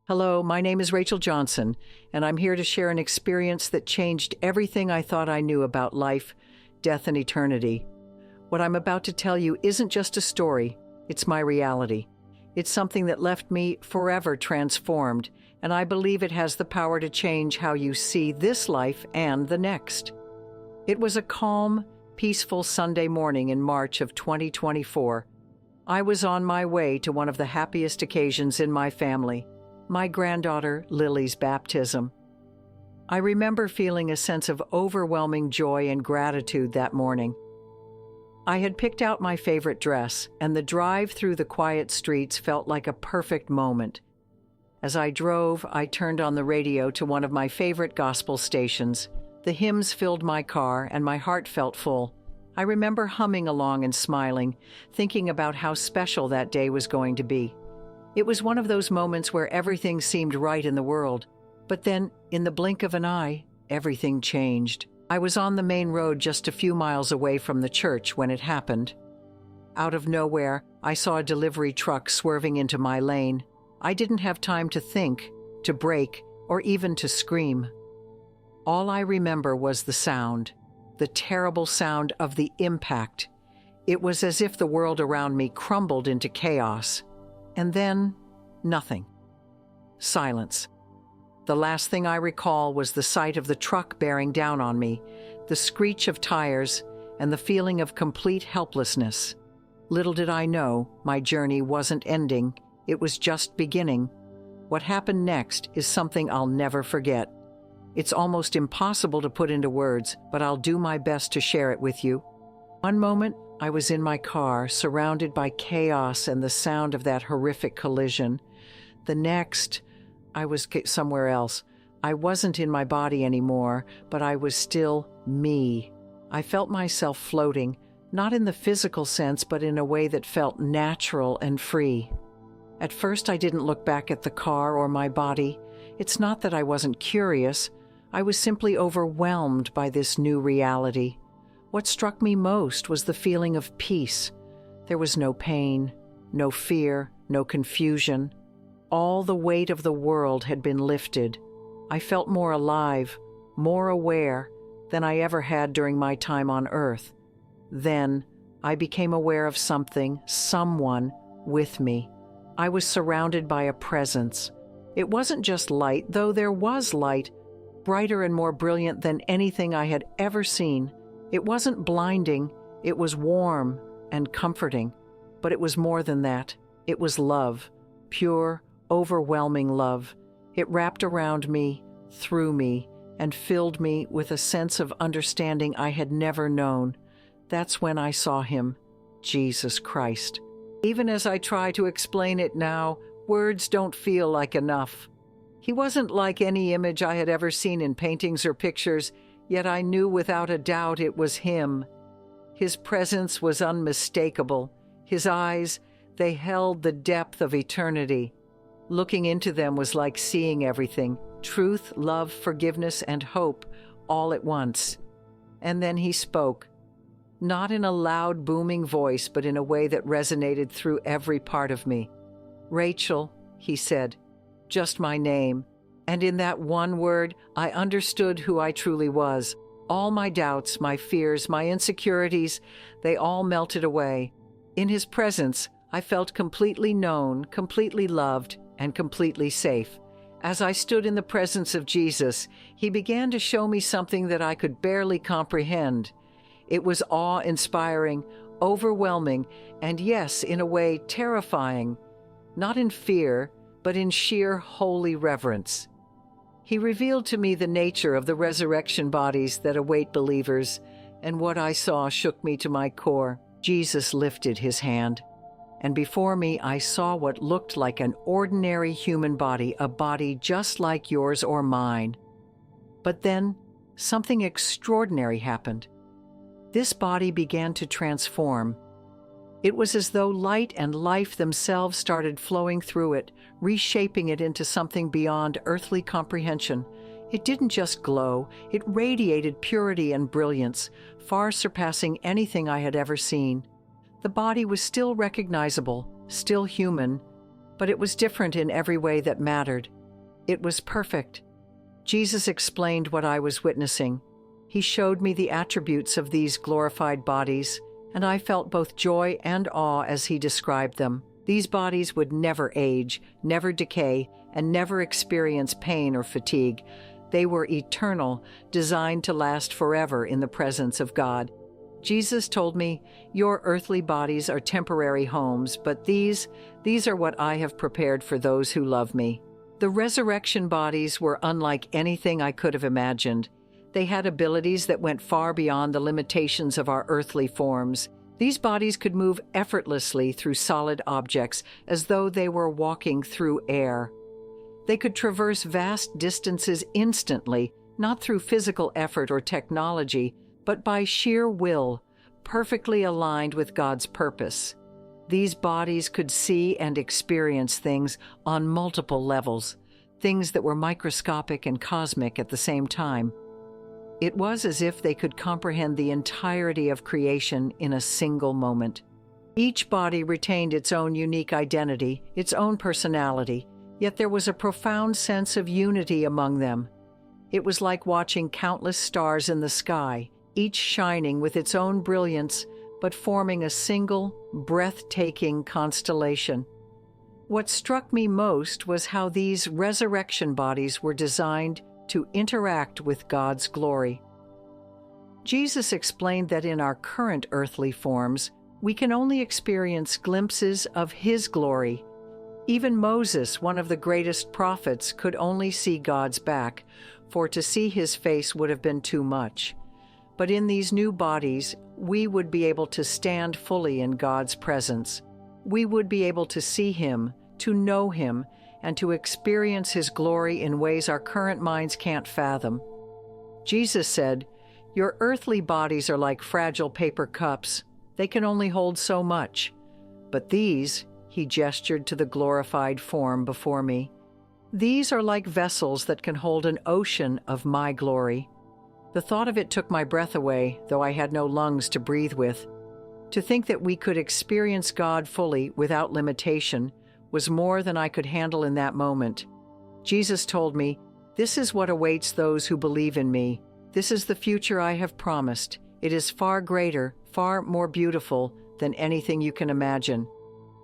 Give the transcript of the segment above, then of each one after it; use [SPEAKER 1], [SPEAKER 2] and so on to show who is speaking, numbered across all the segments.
[SPEAKER 1] Hello, my name is Rachel Johnson, and I'm here to share an experience that changed everything I thought I knew about life, death, and eternity. What I'm about to tell you isn't just a story, it's my reality. It's something that left me forever transformed, and I believe it has the power to change how you see this life and the next. It was a calm, peaceful Sunday morning in March of 2024. I was on my way to one of the happiest occasions in my family, my granddaughter Lily's baptism. I remember feeling a sense of overwhelming joy and gratitude that morning. I had picked out my favorite dress, and the drive through the quiet streets felt like a perfect moment. As I drove, I turned on the radio to one of my favorite gospel stations. The hymns filled my car, and my heart felt full. I remember humming along and smiling, thinking about how special that day was going to be. It was one of those moments where everything seemed right in the world. But then, in the blink of an eye, everything changed. I was on the main road just a few miles away from the church when it happened. Out of nowhere, I saw a delivery truck swerving into my lane. I didn't have time to think, to brake, or even to scream. All I remember was the sound, the terrible sound of the impact. It was as if the world around me crumbled into chaos. And then, nothing. Silence. The last thing I recall was the sight of the truck bearing down on me, the screech of tires, and the feeling of complete helplessness. Little did I know, my journey wasn't ending, it was just beginning. What happened next is something I'll never forget. It's almost impossible to put into words, but I'll do my best to share it with you. One moment, I was in my car, surrounded by chaos and the sound of that horrific collision. The next, I was somewhere else. I wasn't in my body anymore, but I was still me. I felt myself floating, not in the physical sense, but in a way that felt natural and free. At first, I didn't look back at the car or my body. It's not that I wasn't curious. I was simply overwhelmed by this new reality. What struck me most was the feeling of peace. There was no pain, no fear, no confusion. All the weight of the world had been lifted. I felt more alive, more aware than I ever had during my time on Earth. Then, I became aware of something, someone, with me. I was surrounded by a presence. It wasn't just light, though there was light, brighter and more brilliant than anything I had ever seen. It wasn't blinding, it was warm and comforting, but it was more than that. It was love, pure, overwhelming love. It wrapped around me, through me, and filled me with a sense of understanding I had never known. That's when I saw him, Jesus Christ. Even as I try to explain it now, words don't feel like enough. He wasn't like any image I had ever seen in paintings or pictures, yet I knew without a doubt it was him. His presence was unmistakable. His eyes, they held the depth of eternity. Looking into them was like seeing everything, truth, love, forgiveness, and hope, all at once. And then he spoke, not in a loud, booming voice, but in a way that resonated through every part of me. "Rachel," he said, just my name. And in that one word, I understood who I truly was. All my doubts, my fears, my insecurities, they all melted away. In his presence, I felt completely known, completely loved, and completely safe. As I stood in the presence of Jesus, he began to show me something that I could barely comprehend. It was awe-inspiring, overwhelming, and yes, in a way, terrifying. Not in fear, but in sheer holy reverence. He revealed to me the nature of the resurrection bodies that await believers, and what I saw shook me to my core. Jesus lifted his hand, and before me I saw what looked like an ordinary human body, a body just like yours or mine. But then, something extraordinary happened. This body began to transform. It was as though light and life themselves started flowing through it, reshaping it into something beyond earthly comprehension. It didn't just glow, it radiated purity and brilliance, far surpassing anything I had ever seen. The body was still recognizable, still human, but it was different in every way that mattered. It was perfect. Jesus explained what I was witnessing. He showed me the attributes of these glorified bodies, and I felt both joy and awe as he described them. These bodies would never age, never decay, and never experience pain or fatigue. They were eternal, designed to last forever in the presence of God. Jesus told me, "Your earthly bodies are temporary homes, but these are what I have prepared for those who love me." The resurrection bodies were unlike anything I could have imagined. They had abilities that went far beyond the limitations of our earthly forms. These bodies could move effortlessly through solid objects as though they were walking through air. They could traverse vast distances instantly, not through physical effort or technology, but by sheer will, perfectly aligned with God's purpose. These bodies could see and experience things on multiple levels, things that were microscopic and cosmic at the same time. It was as if they could comprehend the entirety of creation in a single moment. Each body retained its own unique identity, its own personality, yet there was a profound sense of unity among them. It was like watching countless stars in the sky, each shining with its own brilliance, but forming a single, breathtaking constellation. What struck me most was how these resurrection bodies were designed to interact with God's glory. Jesus explained that in our current earthly forms, we can only experience glimpses of His glory. Even Moses, one of the greatest prophets, could only see God's back, for to see His face would have been too much. But in these new bodies, we would be able to stand fully in God's presence. We would be able to see Him, to know Him, and to experience His glory in ways our current minds can't fathom. Jesus said, "Your earthly bodies are like fragile paper cups. They can only hold so much. But these," He gestured to the glorified form before me, "these are like vessels that can hold an ocean of my glory." The thought of it took my breath away, though I had no lungs to breathe with. To think that we could experience God fully without limitation was more than I could handle in that moment. Jesus told me, "This is what awaits those who believe in me. This is the future I have promised. It is far greater, far more beautiful than anything you can imagine."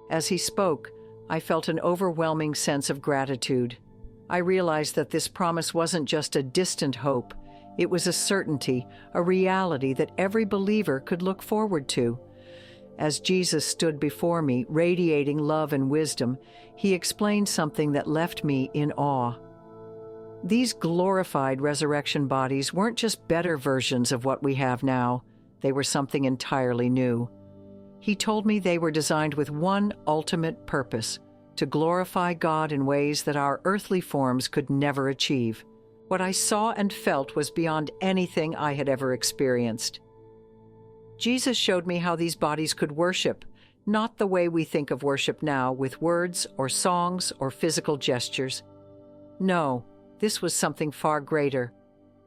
[SPEAKER 1] As He spoke, I felt an overwhelming sense of gratitude. I realized that this promise wasn't just a distant hope. It was a certainty, a reality that every believer could look forward to. As Jesus stood before me, radiating love and wisdom, He explained something that left me in awe. These glorified resurrection bodies weren't just better versions of what we have now. They were something entirely new. He told me they were designed with one ultimate purpose: to glorify God in ways that our earthly forms could never achieve. What I saw and felt was beyond anything I had ever experienced. Jesus showed me how these bodies could worship, not the way we think of worship now, with words or songs or physical gestures. No, this was something far greater.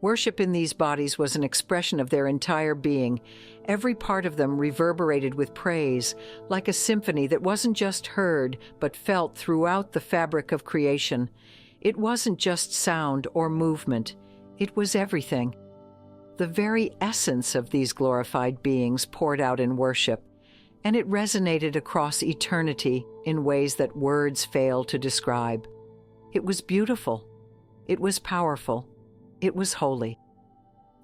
[SPEAKER 1] Worship in these bodies was an expression of their entire being. Every part of them reverberated with praise, like a symphony that wasn't just heard, but felt throughout the fabric of creation. It wasn't just sound or movement. It was everything. The very essence of these glorified beings poured out in worship, and it resonated across eternity in ways that words fail to describe. It was beautiful. It was powerful. It was holy.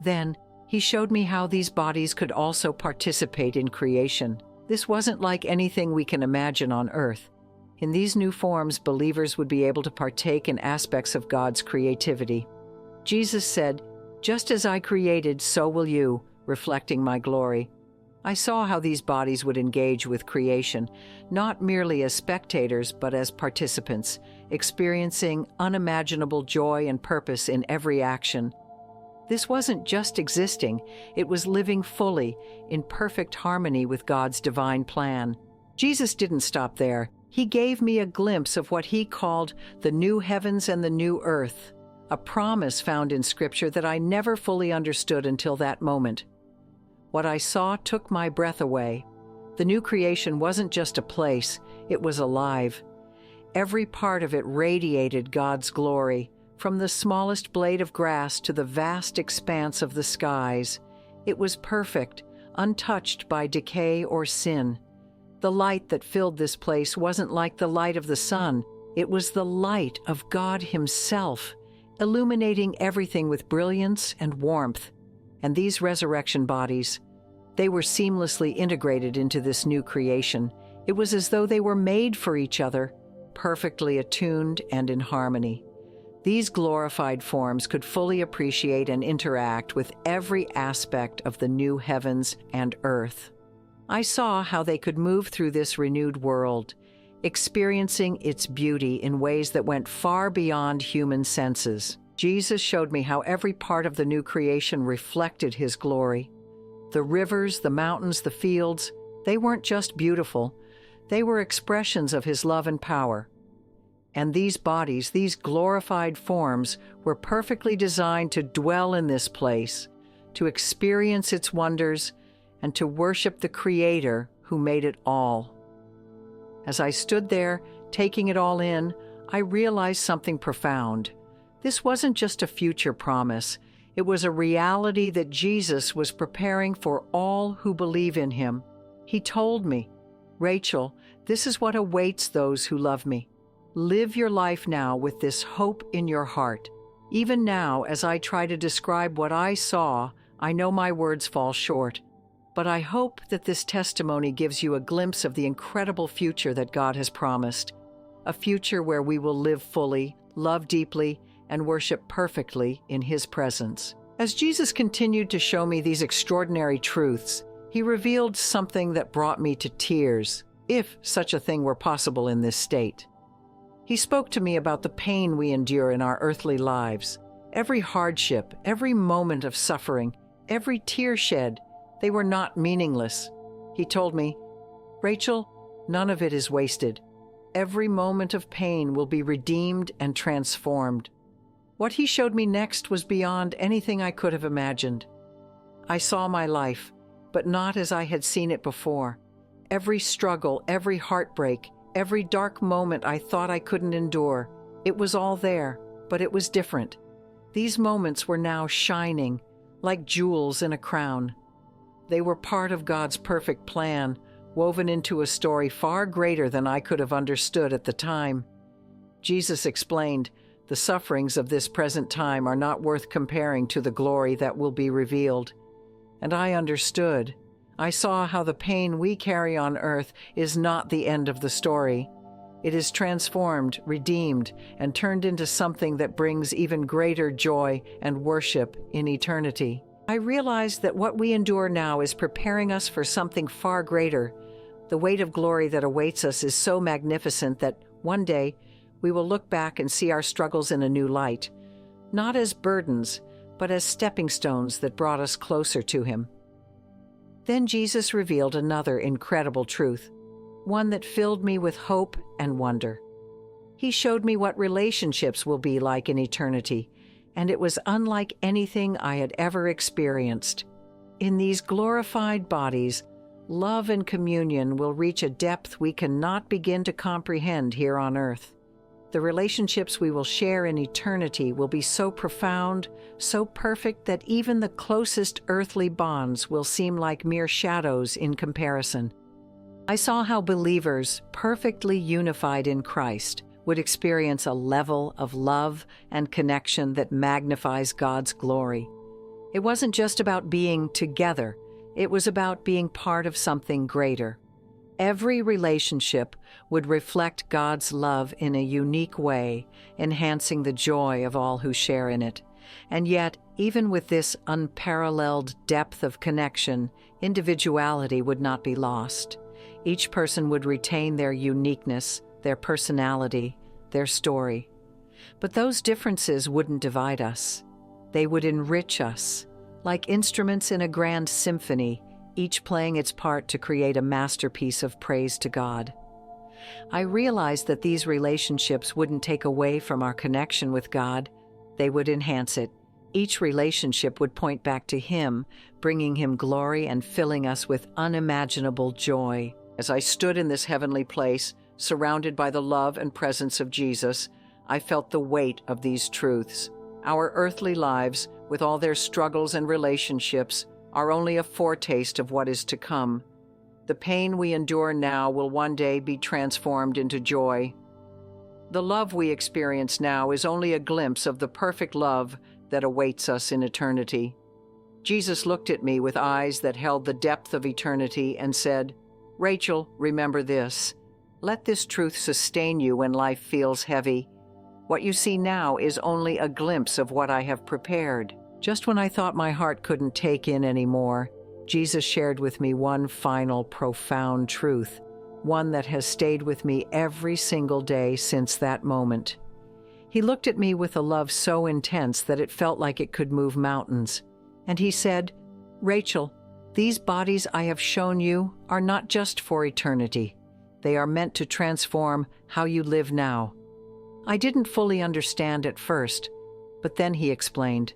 [SPEAKER 1] Then, He showed me how these bodies could also participate in creation. This wasn't like anything we can imagine on earth. In these new forms, believers would be able to partake in aspects of God's creativity. Jesus said, "Just as I created, so will you," reflecting my glory. I saw how these bodies would engage with creation, not merely as spectators, but as participants, experiencing unimaginable joy and purpose in every action. This wasn't just existing, it was living fully, in perfect harmony with God's divine plan. Jesus didn't stop there. He gave me a glimpse of what He called the new heavens and the new earth, a promise found in Scripture that I never fully understood until that moment. What I saw took my breath away. The new creation wasn't just a place, it was alive. Every part of it radiated God's glory, from the smallest blade of grass to the vast expanse of the skies. It was perfect, untouched by decay or sin. The light that filled this place wasn't like the light of the sun. It was the light of God Himself, illuminating everything with brilliance and warmth. And these resurrection bodies, they were seamlessly integrated into this new creation. It was as though they were made for each other, perfectly attuned and in harmony. These glorified forms could fully appreciate and interact with every aspect of the new heavens and earth. I saw how they could move through this renewed world, experiencing its beauty in ways that went far beyond human senses. Jesus showed me how every part of the new creation reflected His glory. The rivers, the mountains, the fields, they weren't just beautiful. They were expressions of His love and power. And these bodies, these glorified forms, were perfectly designed to dwell in this place, to experience its wonders, and to worship the Creator who made it all. As I stood there, taking it all in, I realized something profound. This wasn't just a future promise. It was a reality that Jesus was preparing for all who believe in Him. He told me, "Rachel, this is what awaits those who love me. Live your life now with this hope in your heart." Even now, as I try to describe what I saw, I know my words fall short. But I hope that this testimony gives you a glimpse of the incredible future that God has promised. A future where we will live fully, love deeply, and worship perfectly in His presence. As Jesus continued to show me these extraordinary truths, He revealed something that brought me to tears, if such a thing were possible in this state. He spoke to me about the pain we endure in our earthly lives. Every hardship, every moment of suffering, every tear shed, they were not meaningless. He told me, "Rachel, none of it is wasted. Every moment of pain will be redeemed and transformed." What He showed me next was beyond anything I could have imagined. I saw my life, but not as I had seen it before. Every struggle, every heartbreak, every dark moment I thought I couldn't endure, it was all there, but it was different. These moments were now shining, like jewels in a crown. They were part of God's perfect plan, woven into a story far greater than I could have understood at the time. Jesus explained, "The sufferings of this present time are not worth comparing to the glory that will be revealed." And I understood. I saw how the pain we carry on earth is not the end of the story. It is transformed, redeemed, and turned into something that brings even greater joy and worship in eternity. I realized that what we endure now is preparing us for something far greater. The weight of glory that awaits us is so magnificent that one day we will look back and see our struggles in a new light, not as burdens, but as stepping stones that brought us closer to Him. Then Jesus revealed another incredible truth, one that filled me with hope and wonder. He showed me what relationships will be like in eternity, and it was unlike anything I had ever experienced. In these glorified bodies, love and communion will reach a depth we cannot begin to comprehend here on earth. The relationships we will share in eternity will be so profound, so perfect that even the closest earthly bonds will seem like mere shadows in comparison. I saw how believers, perfectly unified in Christ, would experience a level of love and connection that magnifies God's glory. It wasn't just about being together, it was about being part of something greater. Every relationship would reflect God's love in a unique way, enhancing the joy of all who share in it. And yet, even with this unparalleled depth of connection, individuality would not be lost. Each person would retain their uniqueness, their personality, their story. But those differences wouldn't divide us. They would enrich us, like instruments in a grand symphony, each playing its part to create a masterpiece of praise to God. I realized that these relationships wouldn't take away from our connection with God, they would enhance it. Each relationship would point back to Him, bringing Him glory and filling us with unimaginable joy. As I stood in this heavenly place, surrounded by the love and presence of Jesus, I felt the weight of these truths. Our earthly lives, with all their struggles and relationships, are only a foretaste of what is to come. The pain we endure now will one day be transformed into joy. The love we experience now is only a glimpse of the perfect love that awaits us in eternity. Jesus looked at me with eyes that held the depth of eternity and said, "Rachel, remember this. Let this truth sustain you when life feels heavy. What you see now is only a glimpse of what I have prepared." Just when I thought my heart couldn't take in anymore, Jesus shared with me one final profound truth, one that has stayed with me every single day since that moment. He looked at me with a love so intense that it felt like it could move mountains. And he said, "Rachel, these bodies I have shown you are not just for eternity. They are meant to transform how you live now." I didn't fully understand at first, but then he explained,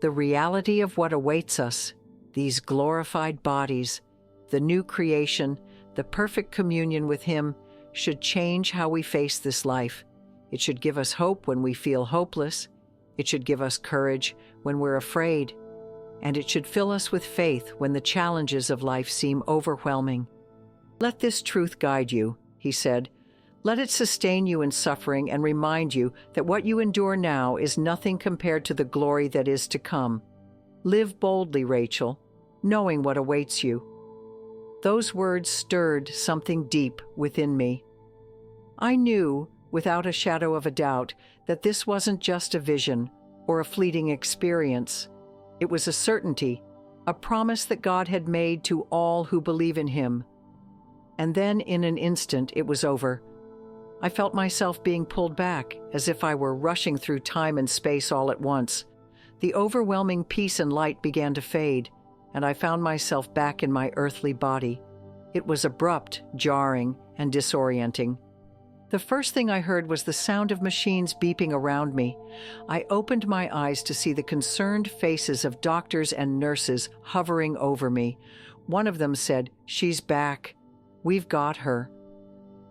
[SPEAKER 1] the reality of what awaits us, these glorified bodies, the new creation, the perfect communion with Him, should change how we face this life. It should give us hope when we feel hopeless. It should give us courage when we're afraid. And it should fill us with faith when the challenges of life seem overwhelming. "Let this truth guide you," he said. "Let it sustain you in suffering and remind you that what you endure now is nothing compared to the glory that is to come. Live boldly, Rachel, knowing what awaits you." Those words stirred something deep within me. I knew, without a shadow of a doubt, that this wasn't just a vision or a fleeting experience. It was a certainty, a promise that God had made to all who believe in Him. And then, in an instant, it was over. I felt myself being pulled back, as if I were rushing through time and space all at once. The overwhelming peace and light began to fade, and I found myself back in my earthly body. It was abrupt, jarring, and disorienting. The first thing I heard was the sound of machines beeping around me. I opened my eyes to see the concerned faces of doctors and nurses hovering over me. One of them said, "She's back. We've got her."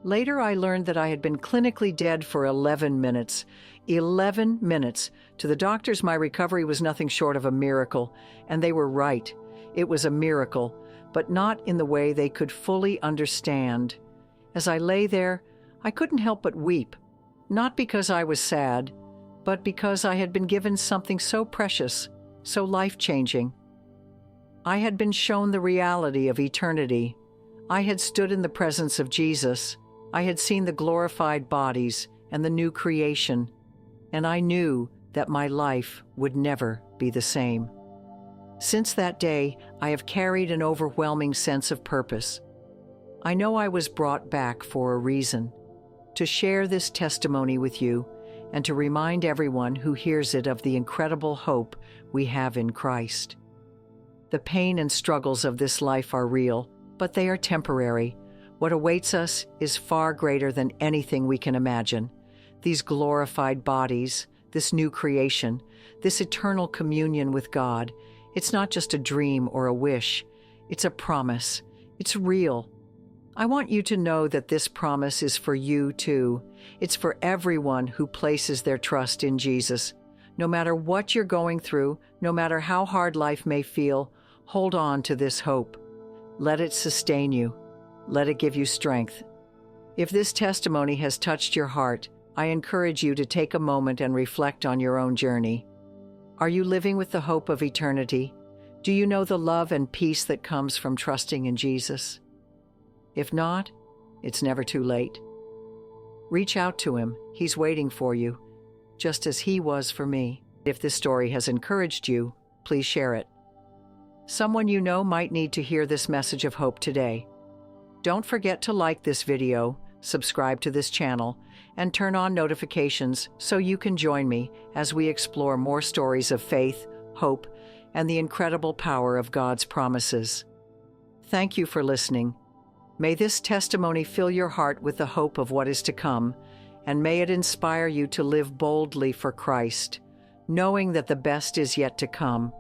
[SPEAKER 1] Later, I learned that I had been clinically dead for 11 minutes. 11 minutes. To the doctors, my recovery was nothing short of a miracle, and they were right. It was a miracle, but not in the way they could fully understand. As I lay there, I couldn't help but weep, not because I was sad, but because I had been given something so precious, so life-changing. I had been shown the reality of eternity. I had stood in the presence of Jesus. I had seen the glorified bodies and the new creation, and I knew that my life would never be the same. Since that day, I have carried an overwhelming sense of purpose. I know I was brought back for a reason, to share this testimony with you and to remind everyone who hears it of the incredible hope we have in Christ. The pain and struggles of this life are real, but they are temporary. What awaits us is far greater than anything we can imagine. These glorified bodies, this new creation, this eternal communion with God, it's not just a dream or a wish. It's a promise. It's real. I want you to know that this promise is for you too. It's for everyone who places their trust in Jesus. No matter what you're going through, no matter how hard life may feel, hold on to this hope. Let it sustain you. Let it give you strength. If this testimony has touched your heart, I encourage you to take a moment and reflect on your own journey. Are you living with the hope of eternity? Do you know the love and peace that comes from trusting in Jesus? If not, it's never too late. Reach out to Him. He's waiting for you, just as He was for me. If this story has encouraged you, please share it. Someone you know might need to hear this message of hope today. Don't forget to like this video, subscribe to this channel, and turn on notifications so you can join me as we explore more stories of faith, hope, and the incredible power of God's promises. Thank you for listening. May this testimony fill your heart with the hope of what is to come, and may it inspire you to live boldly for Christ, knowing that the best is yet to come.